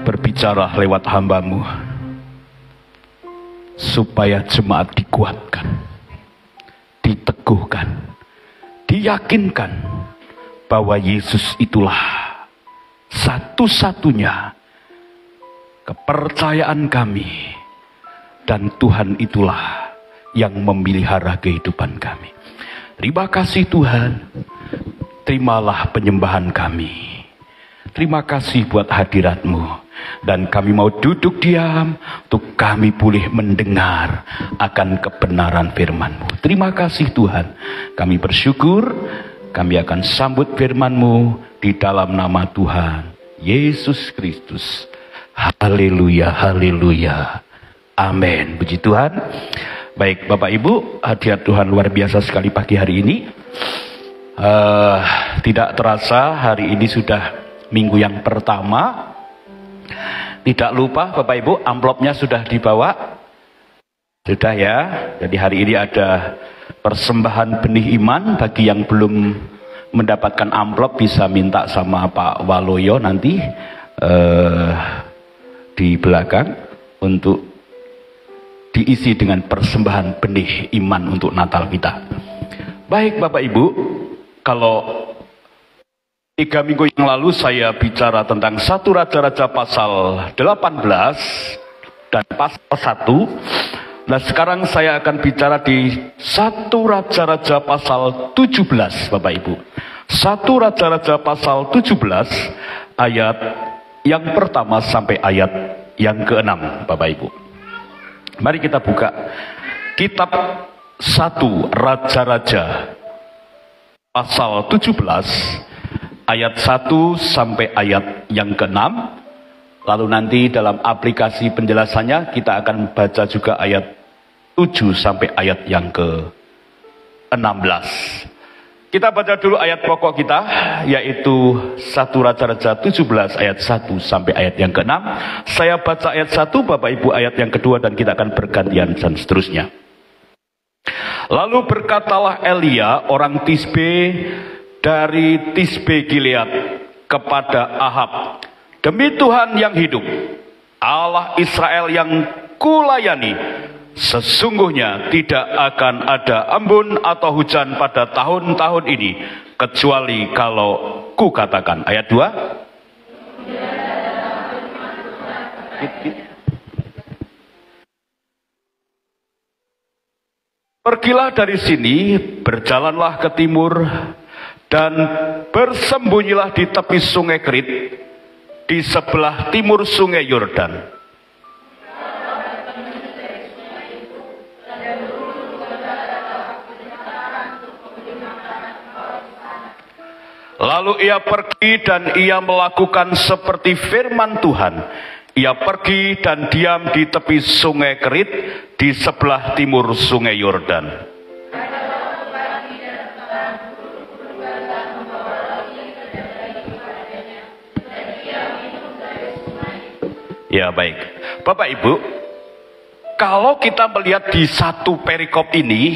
berbicara lewat hamba-Mu, supaya jemaat dikuatkan, diteguhkan, diyakinkan bahwa Yesus itulah satu-satunya kepercayaan kami, dan Tuhan itulah yang memelihara kehidupan kami. Terima kasih Tuhan, terimalah penyembahan kami. Terima kasih buat hadirat-Mu, dan kami mau duduk diam untuk kami boleh mendengar akan kebenaran firman-Mu. Terima kasih Tuhan, kami bersyukur, kami akan sambut firman-Mu di dalam nama Tuhan Yesus Kristus. Haleluya, haleluya, amin. Puji Tuhan. Baik Bapak Ibu, hadirat Tuhan luar biasa sekali pagi hari ini. Tidak terasa hari ini sudah minggu yang pertama. Tidak lupa Bapak Ibu, amplopnya sudah dibawa. Sudah ya. Jadi hari ini ada persembahan benih iman. Bagi yang belum mendapatkan amplop bisa minta sama Pak Waloyo nanti di belakang untuk diisi dengan persembahan benih iman untuk Natal kita. Baik Bapak Ibu, kalau 3 minggu yang lalu saya bicara tentang 1 Raja-Raja pasal 18 dan pasal 1. Nah sekarang saya akan bicara di 1 Raja-Raja pasal 17 Bapak Ibu. 1 Raja-Raja pasal 17 ayat yang pertama sampai ayat yang ke-6 Bapak Ibu. Mari kita buka kitab 1 Raja-Raja pasal 17 ayat 1 sampai ayat yang ke-6. Lalu nanti dalam aplikasi penjelasannya kita akan baca juga ayat 7 sampai ayat yang ke-16. Kita baca dulu ayat pokok kita, yaitu 1 Raja-Raja 17 ayat 1 sampai ayat yang ke-6. Saya baca ayat 1, Bapak Ibu ayat yang kedua, dan kita akan bergantian dan seterusnya. Lalu berkatalah Elia orang Tisbe dari Tisbe Gilead kepada Ahab, demi Tuhan yang hidup, Allah Israel yang kulayani, sesungguhnya tidak akan ada embun atau hujan pada tahun-tahun ini, kecuali kalau ku katakan. Ayat 2. Pergilah dari sini, berjalanlah ke timur, dan bersembunyilah di tepi sungai Kerit, di sebelah timur sungai Yordan. Lalu ia pergi dan ia melakukan seperti firman Tuhan. Ia pergi dan diam di tepi sungai Kerit, di sebelah timur sungai Yordan. Ya baik, Bapak Ibu, kalau kita melihat di satu perikop ini,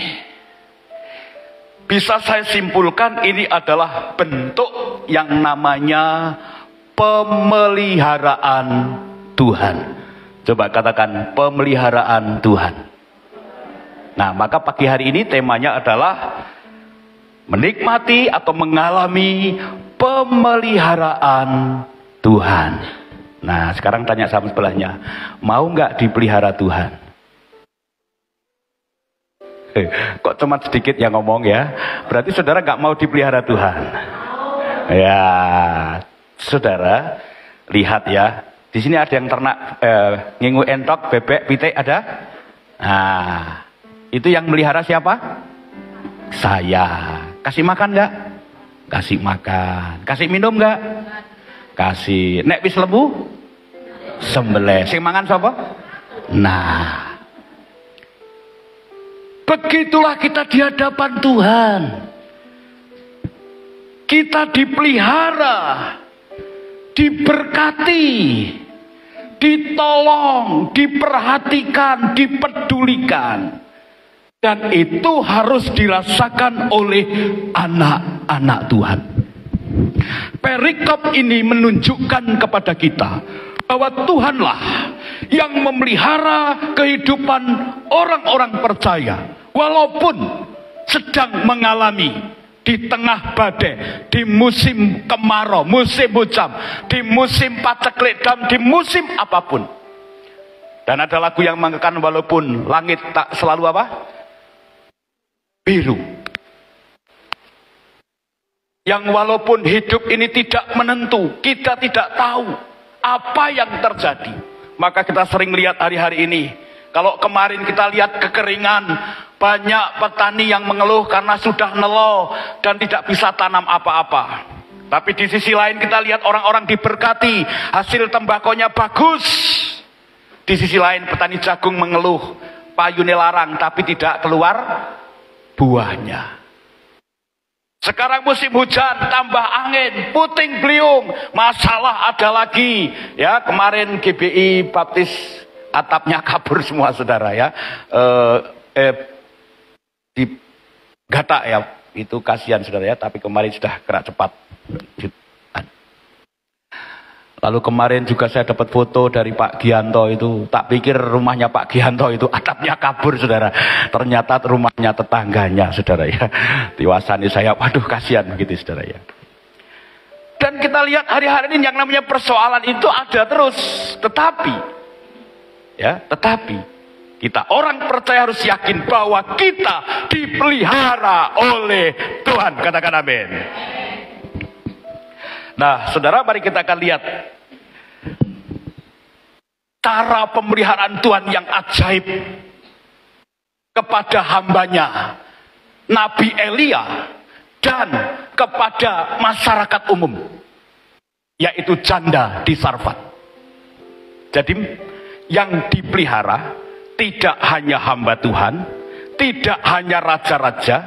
bisa saya simpulkan ini adalah bentuk yang namanya pemeliharaan Tuhan. Coba katakan pemeliharaan Tuhan. Nah, maka pagi hari ini temanya adalah menikmati atau mengalami pemeliharaan Tuhan. Nah, sekarang tanya sama sebelahnya, mau nggak dipelihara Tuhan? Kok cuma sedikit yang ngomong ya? Berarti saudara nggak mau dipelihara Tuhan? Ya, saudara lihat ya. Di sini ada yang ternak ngingu entok, bebek, pitik ada? Nah, itu yang melihara siapa? Saya. Kasih makan nggak? Kasih makan. Kasih minum nggak? Kasih. Nek wis lebu? Sembelih. Sing mangan sapa? Nah. Begitulah kita di hadapan Tuhan. Kita dipelihara, diberkati, ditolong, diperhatikan, dipedulikan. Dan itu harus dirasakan oleh anak-anak Tuhan. Perikop ini menunjukkan kepada kita bahwa Tuhanlah yang memelihara kehidupan orang-orang percaya, walaupun sedang mengalami di tengah badai, di musim kemarau, musim hujan, di musim paceklik, dan di musim apapun. Dan ada lagu yang mengatakan walaupun langit tak selalu apa? Biru. Yang walaupun hidup ini tidak menentu, kita tidak tahu apa yang terjadi. Maka kita sering melihat hari-hari ini, kalau kemarin kita lihat kekeringan, banyak petani yang mengeluh karena sudah nelo dan tidak bisa tanam apa-apa. Tapi di sisi lain kita lihat orang-orang diberkati, hasil tembakonya bagus. Di sisi lain petani jagung mengeluh, payune larang tapi tidak keluar buahnya. Sekarang musim hujan, tambah angin, puting beliung, masalah ada lagi. Ya, kemarin GBI Baptis atapnya kabur semua, saudara ya. Di Gata ya, itu kasihan saudara ya, tapi kemarin sudah gerak cepat. Lalu kemarin juga saya dapat foto dari Pak Gianto itu. Tak pikir rumahnya Pak Gianto itu atapnya kabur, saudara. Ternyata rumahnya tetangganya, saudara ya. Tiwasani saya, waduh kasihan begitu, saudara ya. Dan kita lihat hari-hari ini yang namanya persoalan itu ada terus. Tetapi kita orang percaya harus yakin bahwa kita dipelihara oleh Tuhan. Katakan amin. Nah, saudara, mari kita akan lihat cara pemeliharaan Tuhan yang ajaib kepada hambanya Nabi Elia dan kepada masyarakat umum, yaitu janda di Sarfat. Jadi yang dipelihara tidak hanya hamba Tuhan, tidak hanya raja-raja,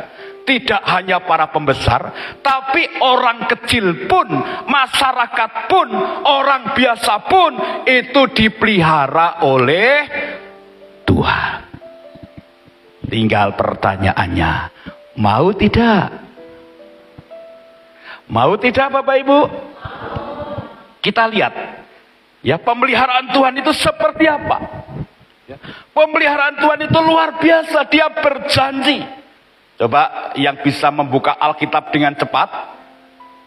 tidak hanya para pembesar, tapi orang kecil pun, masyarakat pun, orang biasa pun itu dipelihara oleh Tuhan. Tinggal pertanyaannya, mau tidak? Mau tidak Bapak Ibu? Kita lihat ya, pemeliharaan Tuhan itu seperti apa? Pemeliharaan Tuhan itu luar biasa, dia berjanji. Coba yang bisa membuka Alkitab dengan cepat,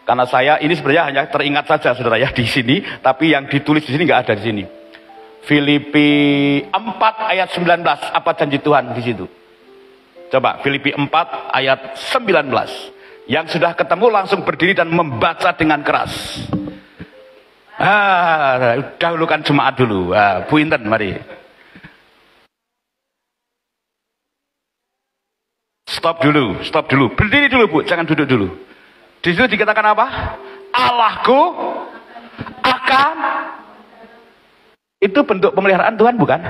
karena saya ini sebenarnya hanya teringat saja, saudara ya, di sini, tapi yang ditulis di sini nggak ada di sini. Filipi 4 ayat 19, apa janji Tuhan di situ? Coba Filipi 4 ayat 19. Yang sudah ketemu langsung berdiri dan membaca dengan keras. Dahulukan jemaat dulu. Bu Inten, mari. Stop dulu. Berdiri dulu, Bu, jangan duduk dulu. Di situ dikatakan apa? Allahku akan, itu bentuk pemeliharaan Tuhan bukan?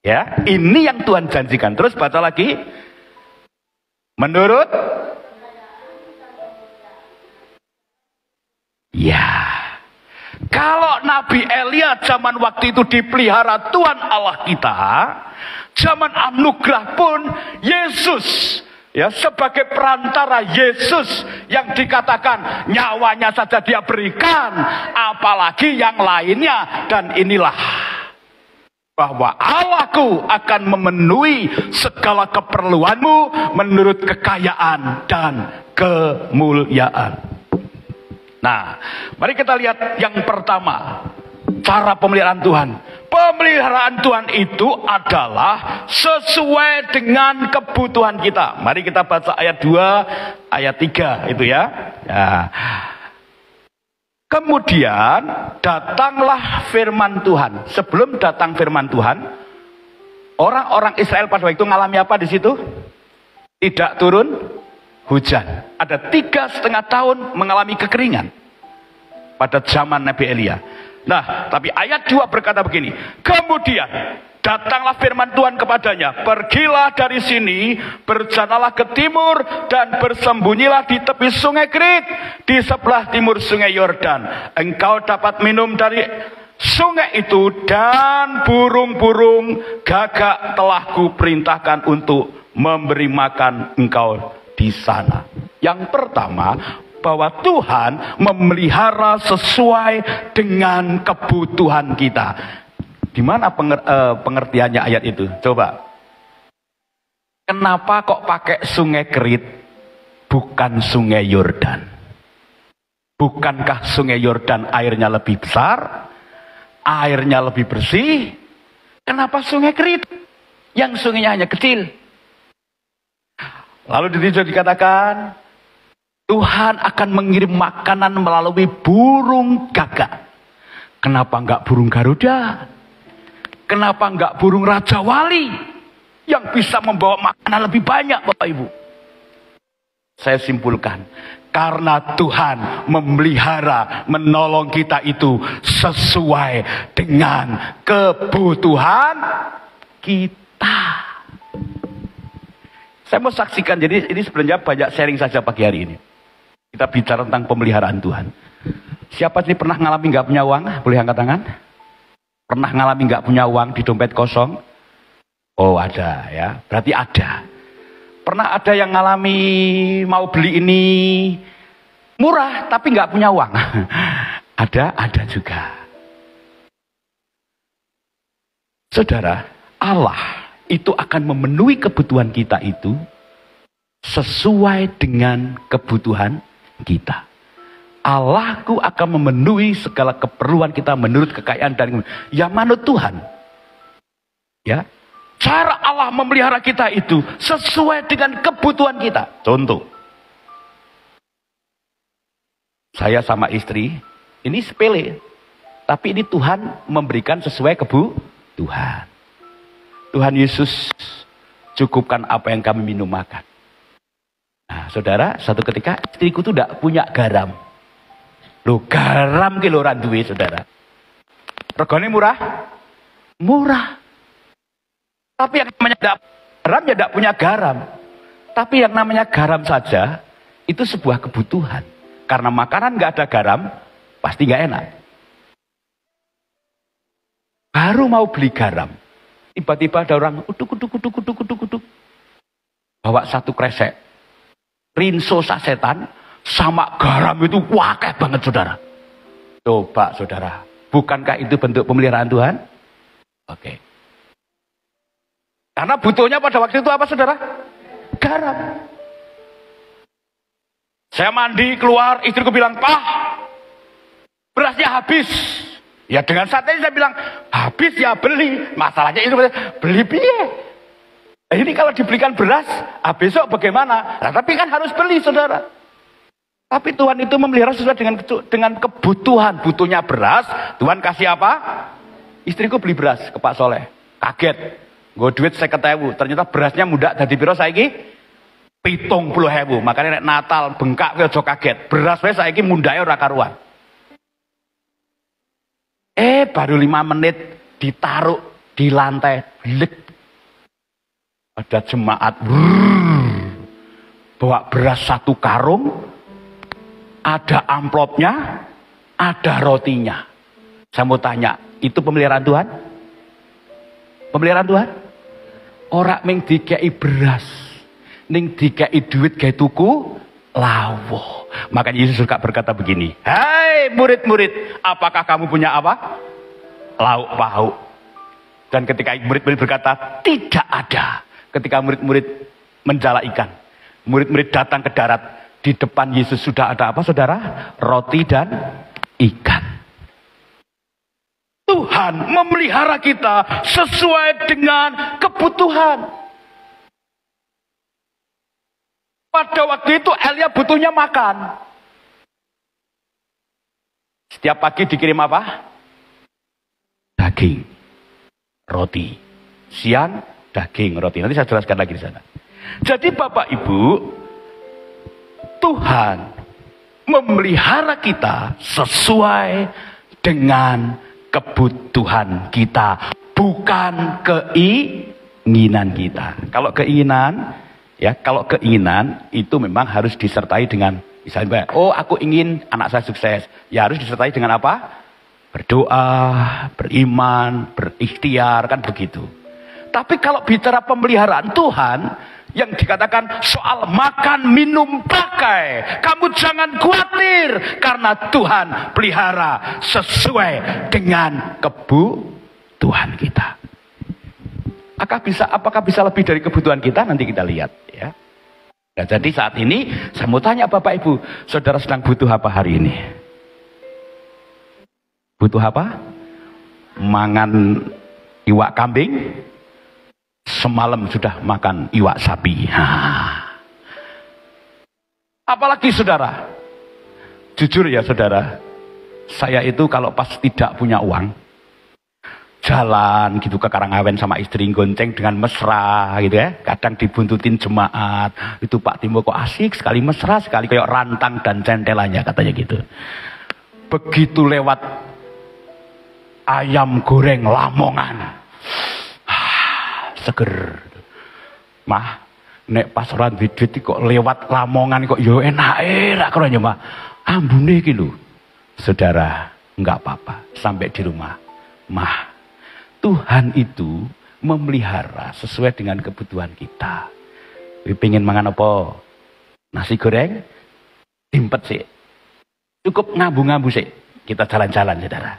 Ya, ini yang Tuhan janjikan. Terus baca lagi. Menurut ya. Kalau Nabi Elia zaman waktu itu dipelihara Tuhan Allah kita, zaman anugerah pun Yesus ya, sebagai perantara, Yesus yang dikatakan nyawanya saja dia berikan, apalagi yang lainnya. Dan inilah bahwa Allahku akan memenuhi segala keperluanmu menurut kekayaan dan kemuliaan. Nah, mari kita lihat yang pertama, cara pemeliharaan Tuhan. Pemeliharaan Tuhan itu adalah sesuai dengan kebutuhan kita. Mari kita baca ayat 2, ayat 3 itu ya. Kemudian datanglah firman Tuhan. Sebelum datang firman Tuhan, orang-orang Israel pada waktu itu mengalami apa di situ? Tidak turun hujan. Ada 3,5 tahun mengalami kekeringan pada zaman Nabi Elia. Nah, tapi ayat 2 berkata begini. Kemudian datanglah firman Tuhan kepadanya, pergilah dari sini, berjalanlah ke timur dan bersembunyilah di tepi sungai Kerit, di sebelah timur sungai Yordan. Engkau dapat minum dari sungai itu, dan burung-burung gagak telah kuperintahkan untuk memberi makan engkau di sana. Yang pertama, bahwa Tuhan memelihara sesuai dengan kebutuhan kita. Di mana pengertiannya ayat itu? Coba. Kenapa kok pakai sungai Kerit, bukan sungai Yordan? Bukankah sungai Yordan airnya lebih besar, airnya lebih bersih? Kenapa sungai Kerit yang sungainya hanya kecil? Lalu dikatakan, Tuhan akan mengirim makanan melalui burung gagak. Kenapa enggak burung Garuda? Kenapa enggak burung Raja Wali yang bisa membawa makanan lebih banyak, Bapak Ibu? Saya simpulkan, karena Tuhan memelihara, menolong kita itu sesuai dengan kebutuhan kita. Saya mau saksikan, jadi ini sebenarnya banyak sharing saja pagi hari ini. Kita bicara tentang pemeliharaan Tuhan. Siapa sih pernah ngalami nggak punya uang? Boleh angkat tangan? Pernah ngalami nggak punya uang di dompet kosong? Oh ada ya, berarti ada. Pernah ada yang ngalami mau beli ini murah tapi nggak punya uang? Ada juga. Saudara, Allah itu akan memenuhi kebutuhan kita itu sesuai dengan kebutuhan kita. Allahku akan memenuhi segala keperluan kita menurut kekayaan dan ya manut Tuhan. Ya, cara Allah memelihara kita itu sesuai dengan kebutuhan kita. Contoh, saya sama istri, ini sepele, tapi ini Tuhan memberikan sesuai kebutuhan. Tuhan Yesus cukupkan apa yang kami minum makan. Nah, saudara, satu ketika istriku tuh tidak punya garam. Loh, garam ki lho ora duwe, saudara. Regane murah? Murah. Tapi yang namanya garam ya tidak punya garam. Tapi yang namanya garam saja itu sebuah kebutuhan. Karena makanan nggak ada garam, pasti nggak enak. Baru mau beli garam, tiba-tiba ada orang uduk. Bawa satu kresek rinso sasetan sama garam itu wakeh banget, saudara. Coba, saudara, bukankah itu bentuk pemeliharaan Tuhan? Oke. Karena butuhnya pada waktu itu apa, saudara? Garam. Saya mandi keluar, istriku bilang, "Pak, berasnya habis." Ya dengan saatnya saya bilang, "Habis ya beli." Masalahnya itu beli piye? Ini kalau dibelikan beras, besok bagaimana? Nah, tapi kan harus beli, saudara. Tapi Tuhan itu memelihara sesuai dengan kebutuhan. Butuhnya beras, Tuhan kasih apa? Istriku beli beras ke Pak Soleh. Kaget. Gue duit 50.000. Ternyata berasnya muda dari piro saiki 70.000. Makanya nek Natal bengkak kowe aja kaget. Beras wae saiki mundahe ora karuan. Baru 5 menit ditaruh di lantai. Blek. Ada jemaat bawa beras 1 karung, ada amplopnya, ada rotinya. Saya mau tanya, itu pemeliharaan Tuhan? Pemeliharaan Tuhan? Ora ming dikei beras, ning dikei duit gawe tuku lawuh. Makanya Yesus suka berkata begini, "Hai murid-murid, apakah kamu punya apa? Lauk pauk." Dan ketika murid-murid berkata, "Tidak ada." Ketika murid-murid menjala ikan, murid-murid datang ke darat, di depan Yesus sudah ada apa, saudara? Roti dan ikan. Tuhan memelihara kita sesuai dengan kebutuhan. Pada waktu itu Elia butuhnya makan. Setiap pagi dikirim apa? Daging, roti. Siang, daging, roti. Nanti saya jelaskan lagi di sana. Jadi Bapak Ibu, Tuhan memelihara kita sesuai dengan kebutuhan kita, bukan keinginan kita. Kalau keinginan, ya, kalau keinginan itu memang harus disertai dengan, misalnya, oh aku ingin anak saya sukses, ya harus disertai dengan apa? Berdoa, beriman, berikhtiar, kan begitu. Tapi kalau bicara pemeliharaan Tuhan, Yang dikatakan soal makan, minum, pakai. Kamu jangan khawatir karena Tuhan pelihara sesuai dengan kebutuhan kita. Apakah bisa lebih dari kebutuhan kita? Nanti kita lihat ya. Nah, jadi saat ini saya mau tanya Bapak Ibu, saudara sedang butuh apa hari ini? Butuh apa? Mangan iwak kambing? Semalam sudah makan iwak sapi. Apalagi saudara? Jujur ya saudara, saya itu kalau pas tidak punya uang, jalan gitu ke Karangawen sama istri gonceng dengan mesra gitu ya. Kadang dibuntutin jemaat. Itu Pak Timo kok asik sekali, mesra sekali, kayak rantang dan centelannya katanya gitu. Begitu lewat ayam goreng Lamongan. Seger. Mah, nek pas ora duit kok lewat Lamongan kok yo enak ra kronya mah. Ambune iki lho. Saudara, enggak apa-apa sampai di rumah. Mah, Tuhan itu memelihara sesuai dengan kebutuhan kita. Pengen mangan apa? Nasi goreng? Timpet sih. Cukup ngambu-ngambu sih. Kita jalan-jalan, saudara.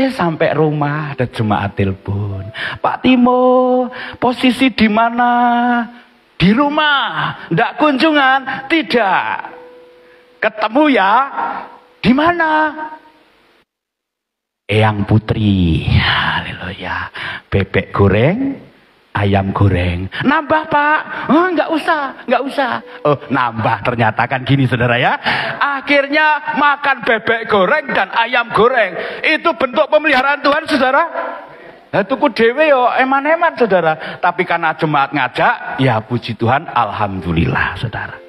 Sampai rumah ada jemaat telepon. Pak Timo, posisi di mana? Di rumah. Ndak kunjungan? Tidak. Ketemu ya? Di mana? Eyang Putri, haleluya. Bebek goreng, ayam goreng. Nambah Pak? Oh, enggak usah. Oh, nambah ternyata kan gini saudara ya. Akhirnya makan bebek goreng dan ayam goreng. Itu bentuk pemeliharaan Tuhan saudara. Nah, tuku dewe yo eman-eman saudara. Tapi karena jemaat ngajak, ya puji Tuhan, alhamdulillah saudara.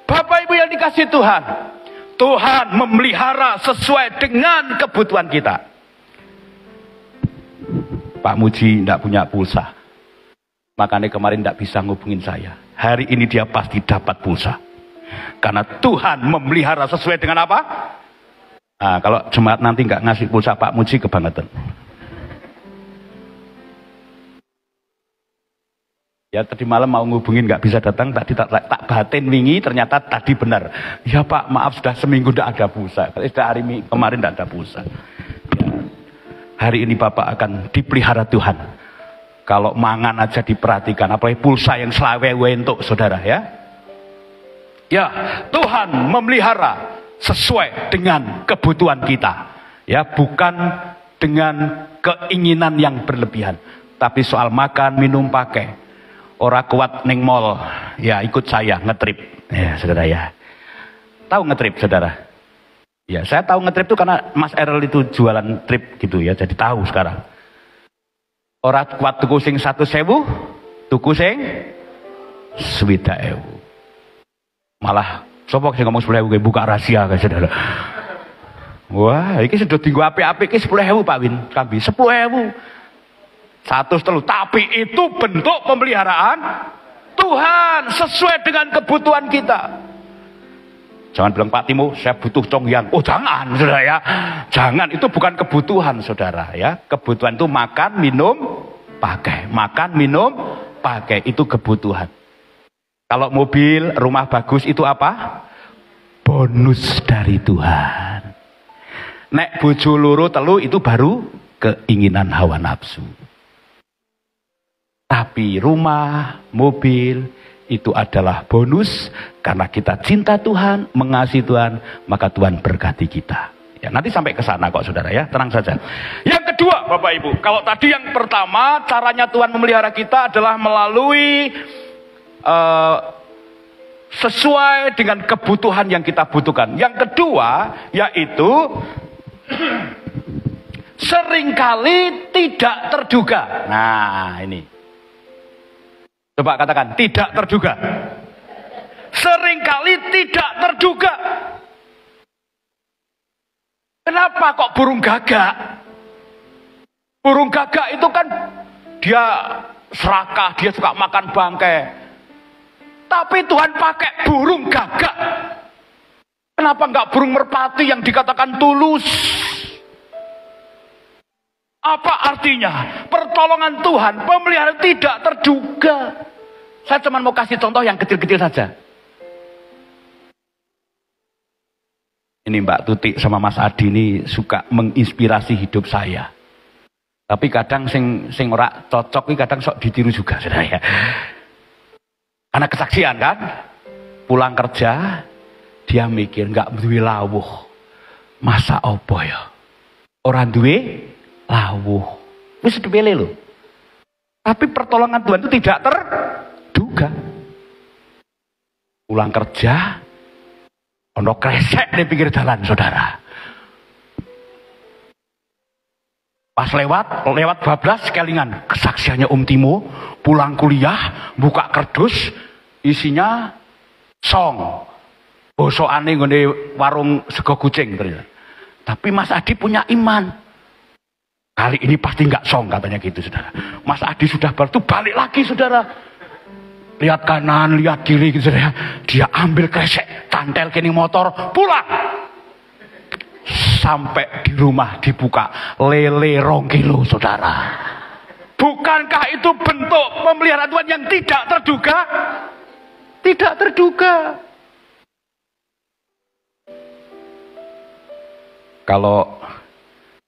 Bapak Ibu yang dikasih Tuhan, Tuhan memelihara sesuai dengan kebutuhan kita. Pak Muji tidak punya pulsa. Makanya kemarin tidak bisa ngubungin saya. Hari ini dia pasti dapat pulsa. Karena Tuhan memelihara sesuai dengan apa? Nah, kalau jemaat nanti nggak ngasih pulsa Pak Muji kebangetan. Ya tadi malam mau ngubungin nggak bisa datang, tadi tak batin wingi ternyata tadi benar. Ya Pak maaf sudah seminggu tidak ada pulsa. Sudah hari kemarin tidak ada pulsa. Ya, hari ini Bapak akan dipelihara Tuhan. Kalau mangan aja diperhatikan, apalagi pulsa yang selawe untuk saudara ya. Ya Tuhan memelihara sesuai dengan kebutuhan kita. Ya bukan dengan keinginan yang berlebihan, tapi soal makan, minum, pakai. Orang kuat neng mall, ya ikut saya ngetrip, ya saudara ya. Tahu ngetrip saudara? Ya saya tahu ngetrip itu karena Mas Errol itu jualan trip gitu ya, jadi tahu sekarang. Orang kuat tuku sing 1.000, tuku sing 20.000. Malah sopok sing ngomong 10.000 buka rahasia guys saudara. Wah, ini sudah tinggal api-api ini 10.000 Pak Win, kambi 10.000. 100 telu, tapi itu bentuk pemeliharaan Tuhan sesuai dengan kebutuhan kita. Jangan bilang Pak Timo saya butuh conghyang. Oh jangan saudara ya, jangan, itu bukan kebutuhan saudara ya. Kebutuhan itu makan, minum, pakai. Makan, minum, pakai, itu kebutuhan. Kalau mobil, rumah bagus itu apa? Bonus dari Tuhan. Nek bojo loro telu itu baru keinginan hawa nafsu. Tapi rumah, mobil itu adalah bonus karena kita cinta Tuhan, mengasihi Tuhan, maka Tuhan berkati kita. Ya, nanti sampai ke sana kok saudara ya, tenang saja. Yang kedua Bapak Ibu, kalau tadi yang pertama caranya Tuhan memelihara kita adalah melalui sesuai dengan kebutuhan yang kita butuhkan. Yang kedua yaitu seringkali tidak terduga. Nah ini. Coba katakan, tidak terduga. Seringkali tidak terduga. Kenapa kok burung gagak? Burung gagak itu kan dia serakah, dia suka makan bangkai. Tapi Tuhan pakai burung gagak. Kenapa enggak burung merpati yang dikatakan tulus? Apa artinya? Pertolongan Tuhan, pemeliharaan tidak terduga. Saya cuma mau kasih contoh yang kecil-kecil saja. Ini Mbak Tuti sama Mas Adi ini suka menginspirasi hidup saya. Tapi kadang sing ora cocok ini kadang sok ditiru juga, saudara ya. Karena kesaksian kan, pulang kerja dia mikir nggak duwe lawuh. Masa opo ya? Orang duwe lawuh. Wis dipilih loh. Tapi pertolongan Tuhan itu tidak terduga. Pulang kerja, ono kresek di pinggir jalan, saudara. Pas lewat bablas kelingan kesaksiannya Om Timo, pulang kuliah, buka kerdus, isinya song. Bosokane nggone warung sego kucing ternyata. Tapi Mas Adi punya iman. Kali ini pasti nggak song katanya gitu, saudara. Mas Adi sudah balik lagi, saudara. Lihat kanan, lihat kiri gitu, saudara. Dia ambil kresek, cantel kini motor, pulang. Sampai di rumah dibuka lele 2 kilo, saudara. Bukankah itu bentuk pemeliharaan Tuhan yang tidak terduga? Tidak terduga. Kalau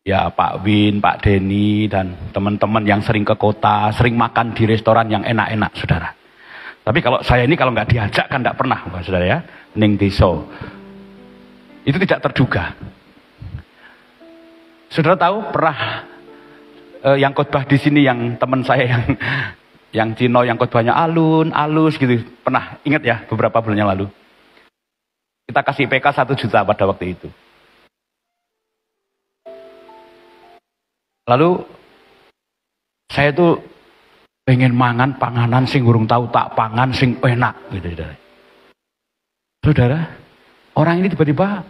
ya Pak Win, Pak Denny dan teman-teman yang sering ke kota, sering makan di restoran yang enak-enak, saudara. Tapi kalau saya ini kalau nggak diajak kan nggak pernah, saudara ya. Ning deso. Itu tidak terduga. Saudara tahu pernah yang khotbah di sini yang teman saya yang Cino yang khotbahnya alus gitu. Pernah ingat ya beberapa bulan yang lalu. Kita kasih PK 1 juta pada waktu itu. Lalu saya tuh pengen mangan panganan sing urung tahu tak pangan sing enak gitu, saudara. Saudara, orang ini tiba-tiba,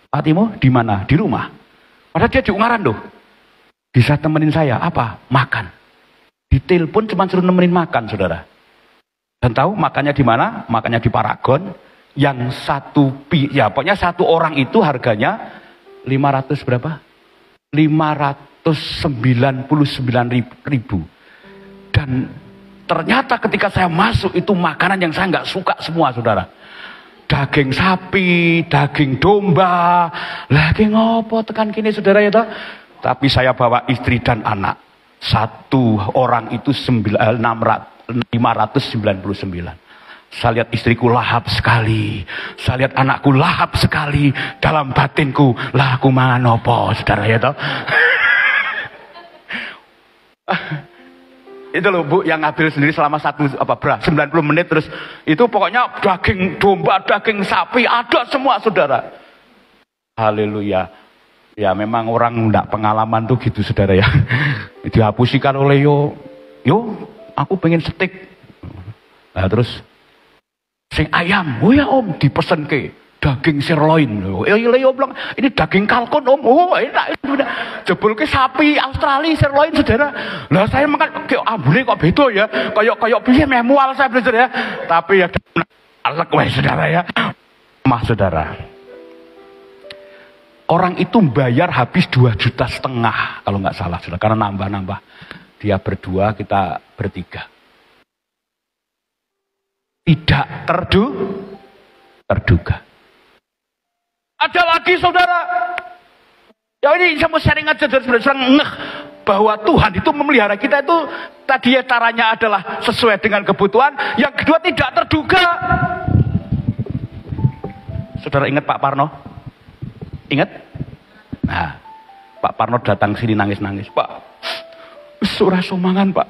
Pak Timo di mana? Di rumah. Padahal dia diungaran loh. Bisa temenin saya apa? Makan. Ditelepon cuma suruh nemenin makan, saudara. Dan tahu makannya di mana? Makannya di Paragon. Yang ya pokoknya satu orang itu harganya 500 berapa? 599.000. Dan ternyata ketika saya masuk itu makanan yang saya nggak suka semua, saudara. Daging sapi, daging domba, lagi ngopo tekan kini, saudara ya toh. Tapi saya bawa istri dan anak. Satu orang itu 599. Saya lihat istriku lahap sekali. Saya lihat anakku lahap sekali. Dalam batinku, lah aku mangan opo, saudara ya toh. Itu loh Bu yang ngambil sendiri selama 90 menit terus itu pokoknya daging domba, daging sapi ada semua, saudara. Haleluya. Ya memang orang enggak pengalaman tuh gitu, saudara ya. Dihapusikan oleh yo aku pengen steak. Nah terus sing ayam, oh ya Om dipesen ke daging sirloin. Ya bilang ini daging kalkun Om. Oh enak. Jebul ke sapi Australia sirloin, saudara. Lah saya makan kayak ambune kok beda ya. Kayak piye meh mual saya, saudara ya. Tapi ya alek wae, saudara ya. Mah saudara. Orang itu bayar habis 2,5 juta kalau nggak salah, saudara. Karena nambah-nambah. Dia berdua, kita bertiga. Tidak terduga. Ada lagi, saudara. Ya ini saya mau sharing aja dari saudara ngeh bahwa Tuhan itu memelihara kita itu tadi ya caranya adalah sesuai dengan kebutuhan. Yang kedua tidak terduga. Saudara ingat Pak Parno? Ingat? Nah, Pak Parno datang sini nangis-nangis. Pak, surah mangan Pak.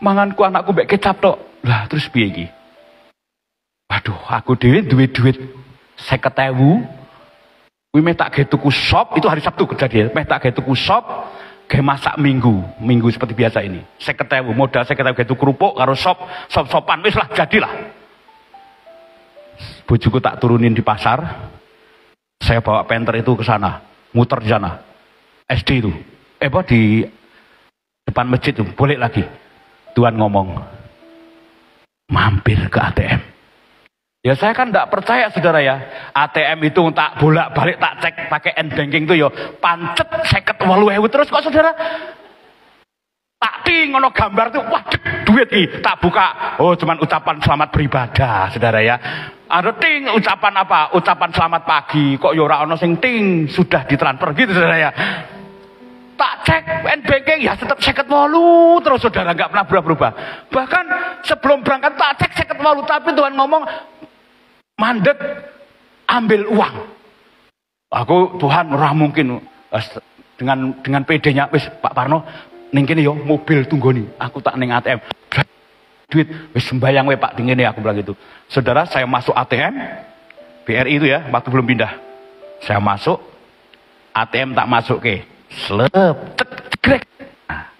Manganku anakku mbek kecap tok. Lah terus piye iki? Waduh, aku dhewe duwe duit 50.000. Kuwi meh tak gawe tuku sop, itu hari Sabtu kejadian. Meh tak gawe tuku sop, gawe masak minggu seperti biasa ini. 50.000 modal 50.000 gawe tuku kerupuk karo sop-sopan wis lah jadilah. Bojoku tak turunin di pasar. Saya bawa penter itu ke sana, muter di sana. SD itu. Di depan masjid itu, boleh lagi. Tuhan ngomong, mampir ke ATM. Ya saya kan tidak percaya, saudara ya. ATM itu tak bolak-balik tak cek pakai n-banking itu ya pancet 58.000 terus kok, saudara. Tak ting ngono gambar tuh, wah duit iki tak buka. Oh, cuman ucapan selamat beribadah, saudara ya. Ada ting ucapan apa? Ucapan selamat pagi. Kok ya ora ono sing ting sudah ditransfer gitu, saudara ya. Tak cek banking ya tetap 58 terus, saudara, nggak pernah berubah. Bahkan sebelum berangkat tak cek 58, tapi Tuhan ngomong mandek ambil uang. Aku Tuhan ora mungkin dengan PD-nya wis Pak Parno ning kene yo mobil tunggoni. Aku tak ning ATM. Duit wis sembayang we Pak dingene, aku bilang gitu. Saudara, saya masuk ATM BRI itu ya, waktu belum pindah. Saya masuk ATM, tak masuk ke slep, cekrek. Nah,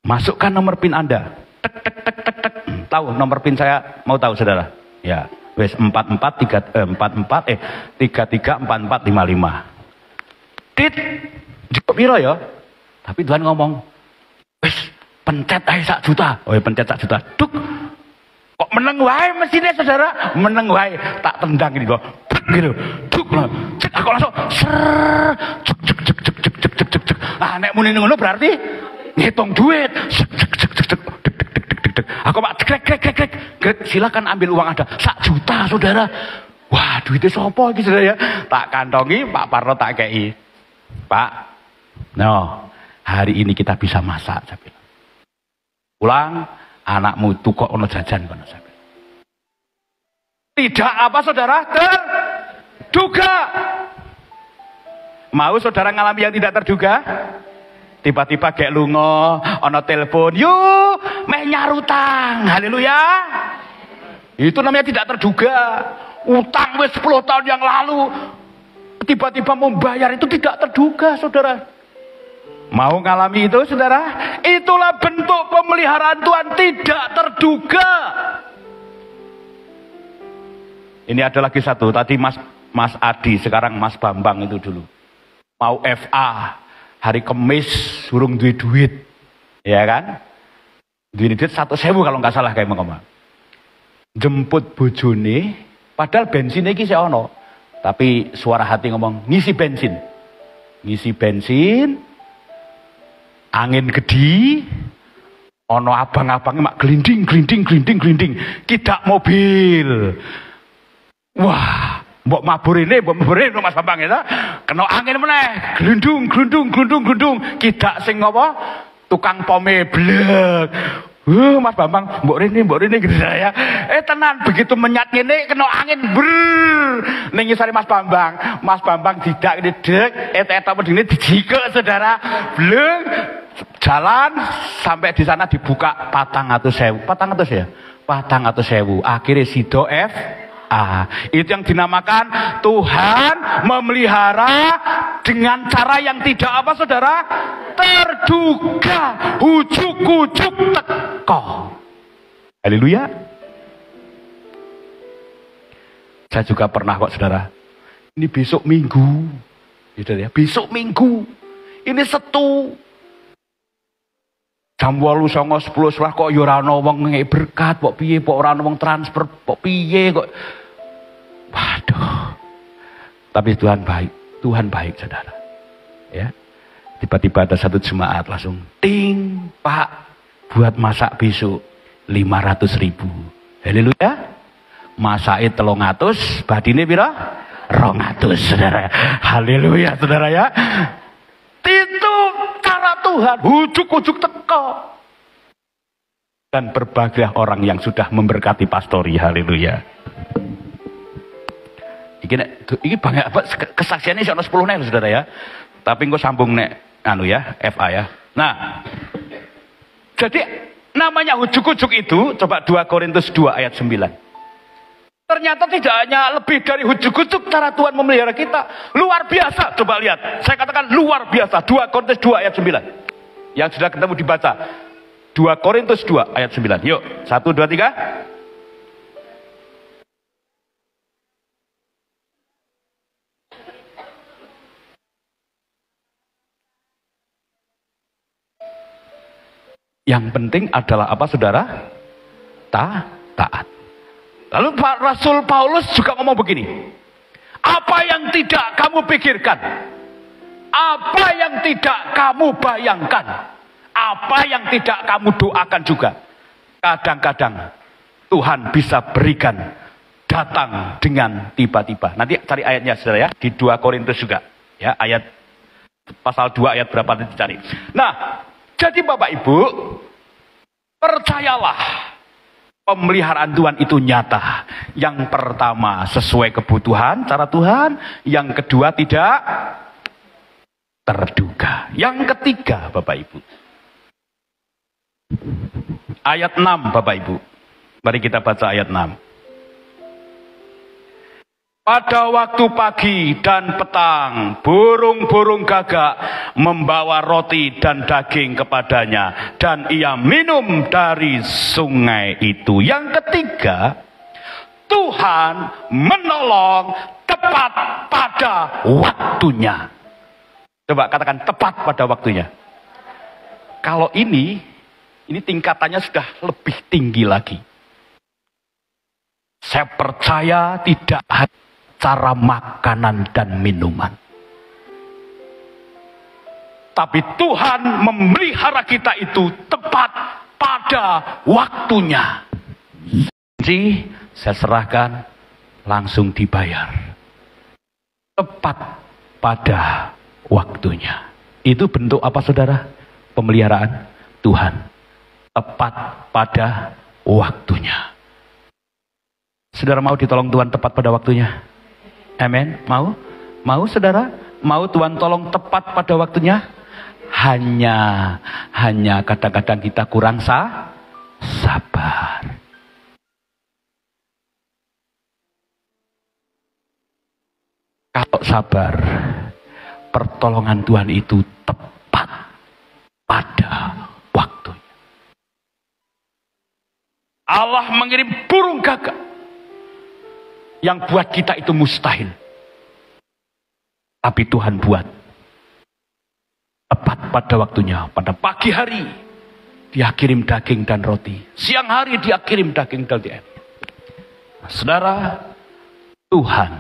masukkan nomor PIN Anda. Tek tek tek tek tek. Tahu nomor PIN saya? Mau tahu, saudara? Ya, wes 334455. Dit, cukup piro ya? Tapi Tuhan ngomong, wes pencet aja 1 juta. Oh ya, pencet 1 juta. Duk. Kok meneng wae mesinnya, saudara? Meneng wae. Tak tendang ini kok. Gitu. Duk lah. Cek aku langsung ser. Cek cek cek cek cek cek cek cek. Ah, nek muni ngono berarti ngitung duit. Cek cek cek cek cek. Dek dek dek dek dek. Aku Pak krek krek krek krek. Silakan ambil uang Anda. 1 juta, saudara. Wah, duitnya sopo iki, saudara ya? Tak kantongi, Pak Parno tak kei. Pak, no, hari ini kita bisa masak, saya bilang. Pulang, anakmu tukok ono jajan kono, saya bilang. Tidak apa, saudara? Terduga. Mau saudara ngalami yang tidak terduga? Tiba-tiba kayak lungo, ono telepon, yuk, meh nyarutang, haleluya. Itu namanya tidak terduga. Utang wis 10 tahun yang lalu, tiba-tiba membayar, itu tidak terduga, saudara. Mau ngalami itu, saudara? Itulah bentuk pemeliharaan Tuhan tidak terduga. Ini ada lagi satu, tadi Mas Adi, sekarang Mas Bambang itu dulu. Mau FA, hari Kemis, surung duit, ya kan? Duit 1.000 kalau nggak salah kayak ngomong. Jemput bojone, padahal bensinnya iki sik ono. Tapi suara hati ngomong, ngisi bensin, angin gede, ono abang-abangnya mak gelinding, kidak mobil. Wah, mbok mabur ini Mas Bambang ya, kena angin meneh, glundung, kidak sing apa? Tukang pome blek. Mas Bambang, mbok rene gitu ya. Tenan begitu menyat ngene kena angin brrr. Ning ngisore Mas Bambang didak dek eta medine dijikek, saudara. Bleng jalan sampai di sana dibuka 400.000. 400 ya? 400.000. Akhirnya sido itu yang dinamakan Tuhan memelihara dengan cara yang tidak apa, saudara? Terduga, ujuk-ujuk teko. Haleluya. Saya juga pernah kok, saudara. Ini besok Minggu, gitu ya. Besok Minggu. Ini Setu. Jam 8, 9, 10 kok ya ora ana wong ngeki berkat, kok piye, kok ora ana wong transfer, kok piye kok. Waduh. Tapi Tuhan baik, saudara. Ya. Tiba-tiba ada satu jemaat langsung ting, Pak, buat masak besok 500.000. Haleluya. Masake 300, badine pira? 200, saudara. Haleluya, saudara ya. Itu cara Tuhan, ujuk-ujuk teko. Dan berbahagia orang yang sudah memberkati pastori. Haleluya. Ini banyak kesaksiannya sono 10 nek, saudara ya. Tapi engko sambung nek anu ya, FA ya. Nah, jadi namanya ujuk-ujuk itu, coba 2 Korintus 2 ayat 9. Ternyata tidak hanya lebih dari ujuk-ujuk cara Tuhan memelihara kita. Luar biasa, coba lihat. Saya katakan luar biasa. 2 Korintus 2 ayat 9. Yang sudah ketemu dibaca. 2 Korintus 2 ayat 9. Yuk, 1, 2, 3. Yang penting adalah apa, saudara? Taat. Lalu Pak Rasul Paulus juga ngomong begini. Apa yang tidak kamu pikirkan? Apa yang tidak kamu bayangkan? Apa yang tidak kamu doakan juga, kadang-kadang Tuhan bisa berikan, datang dengan tiba-tiba. Nanti cari ayatnya saudara ya, di 2 Korintus juga. Ya, ayat pasal 2 ayat berapa nanti cari. Nah, jadi Bapak Ibu, percayalah. Pemeliharaan Tuhan itu nyata. Yang pertama sesuai kebutuhan cara Tuhan. Yang kedua tidak terduga. Yang ketiga Bapak Ibu. Ayat 6 Bapak Ibu. Mari kita baca ayat 6. Pada waktu pagi dan petang, burung-burung gagak membawa roti dan daging kepadanya, dan ia minum dari sungai itu. Yang ketiga, Tuhan menolong tepat pada waktunya. Coba katakan tepat pada waktunya. Kalau ini tingkatannya sudah lebih tinggi lagi. Saya percaya tidak ada cara makanan dan minuman. Tapi Tuhan memelihara kita itu tepat pada waktunya. Jadi saya serahkan langsung dibayar. Tepat pada waktunya. Itu bentuk apa saudara? Pemeliharaan Tuhan. Tepat pada waktunya. Saudara mau ditolong Tuhan tepat pada waktunya? Amin. Mau? Mau saudara? Mau Tuhan tolong tepat pada waktunya? Hanya kadang-kadang kita kurang sabar. Kalau sabar, pertolongan Tuhan itu tepat pada waktunya. Allah mengirim burung gagak yang buat kita itu mustahil. Tapi Tuhan buat tepat pada waktunya. Pada pagi hari dia kirim daging dan roti. Siang hari dia kirim daging dan roti. Nah, saudara, Tuhan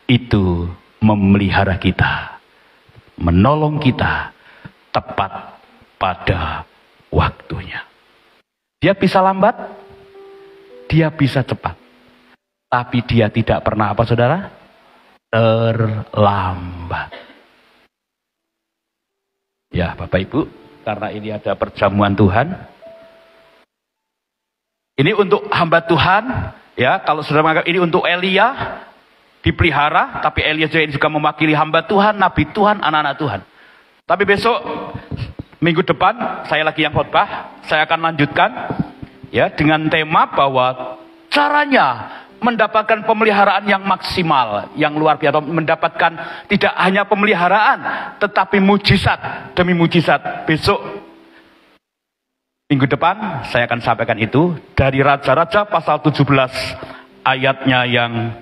itu memelihara kita, menolong kita tepat pada waktunya. Dia bisa lambat, dia bisa cepat. Tapi dia tidak pernah apa saudara? Terlambat. Ya Bapak Ibu, karena ini ada perjamuan Tuhan. Ini untuk hamba Tuhan. Ya, kalau saudara menganggap ini untuk Elia, dipelihara. Tapi Elia juga mewakili hamba Tuhan, Nabi Tuhan, anak-anak Tuhan. Tapi besok, minggu depan, saya lagi yang khotbah. Saya akan lanjutkan ya dengan tema bahwa caranya mendapatkan pemeliharaan yang maksimal, yang luar biasa, mendapatkan tidak hanya pemeliharaan, tetapi mujizat demi mujizat. Besok, minggu depan, saya akan sampaikan itu dari Raja-Raja pasal 17 ayatnya yang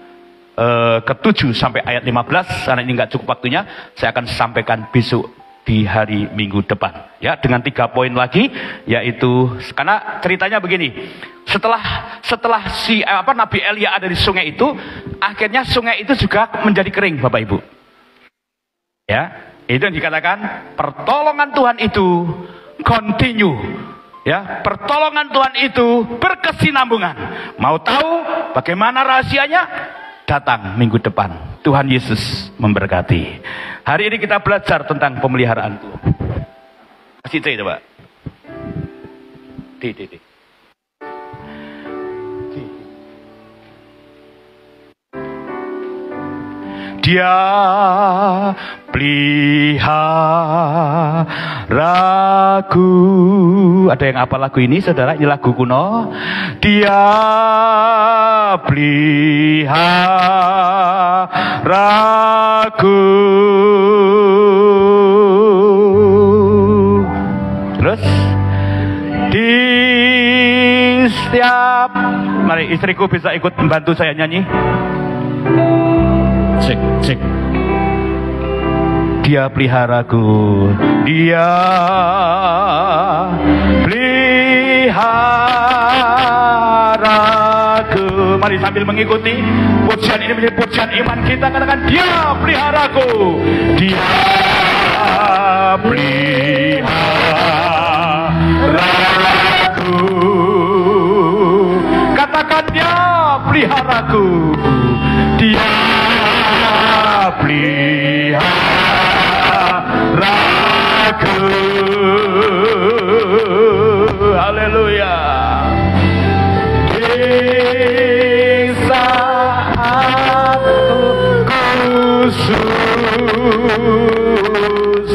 ke-7 sampai ayat 15. Karena ini nggak cukup waktunya, saya akan sampaikan besok di hari minggu depan. Ya, dengan 3 poin lagi, yaitu karena ceritanya begini. Setelah Nabi Elia ada di sungai itu, akhirnya sungai itu juga menjadi kering, Bapak Ibu. Ya, itu yang dikatakan pertolongan Tuhan itu continue. Ya, pertolongan Tuhan itu berkesinambungan. Mau tahu bagaimana rahasianya? Datang minggu depan. Tuhan Yesus memberkati. Hari ini kita belajar tentang pemeliharaan Tuhan. Kasih C coba. D. Dia peliharaku. Ada yang apa lagu ini saudara? Ini lagu kuno. Dia peliharaku. Terus di setiap, mari istriku bisa ikut membantu saya nyanyi. Cek. Dia peliharaku, dia peliharaku. Mari sambil mengikuti pujian ini menjadi pujian iman kita, katakan dia peliharaku, dia peliharaku.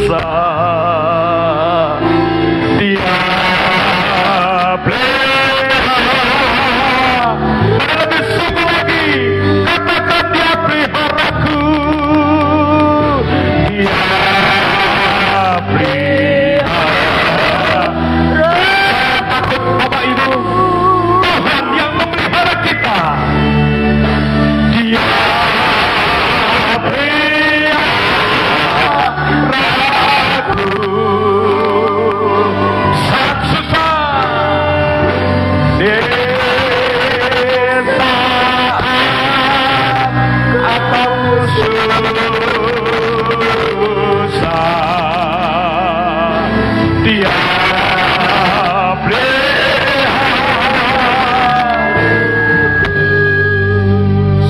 susah. Dia pelihara. Lebih sungguh lagi, katakan dia peliharaku. Dia pelihara. Takut Bapak Ibu, Tuhan yang memelihara kita. Dia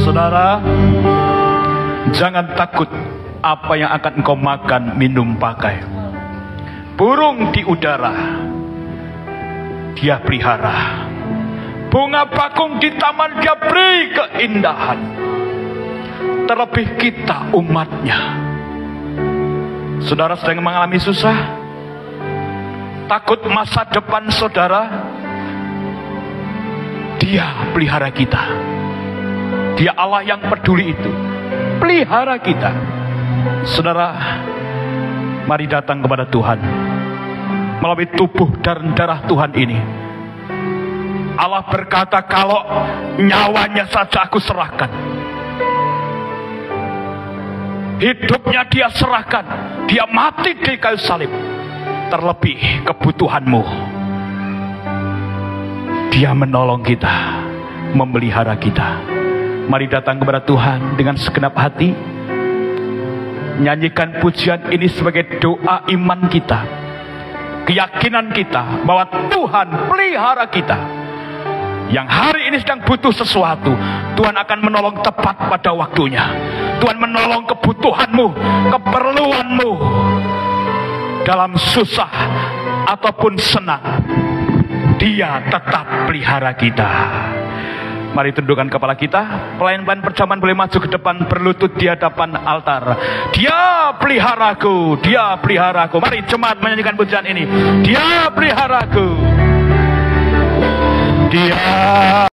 Saudara, jangan takut apa yang akan engkau makan, minum, pakai. Burung di udara dia pelihara. Bunga bakung di taman dia beri keindahan. Terlebih kita umatnya. Saudara sedang mengalami susah, takut masa depan saudara, dia pelihara kita. Dia Allah yang peduli itu, pelihara kita. Saudara, mari datang kepada Tuhan melalui tubuh dan darah Tuhan ini. Allah berkata, kalau nyawanya saja aku serahkan, hidupnya dia serahkan, dia mati di kayu salib. Terlebih kebutuhanmu, dia menolong kita, memelihara kita. Mari datang kepada Tuhan dengan segenap hati. Nyanyikan pujian ini sebagai doa iman kita, keyakinan kita bahwa Tuhan pelihara kita. Yang hari ini sedang butuh sesuatu, Tuhan akan menolong tepat pada waktunya. Tuhan menolong kebutuhanmu, keperluanmu, dalam susah ataupun senang. Dia tetap pelihara kita. Mari tundukkan kepala kita. Pelayan-pelayan perjamuan boleh maju ke depan, berlutut di hadapan altar. Dia peliharaku, dia peliharaku. Mari jemaat menyanyikan pujian ini. Dia peliharaku. Dia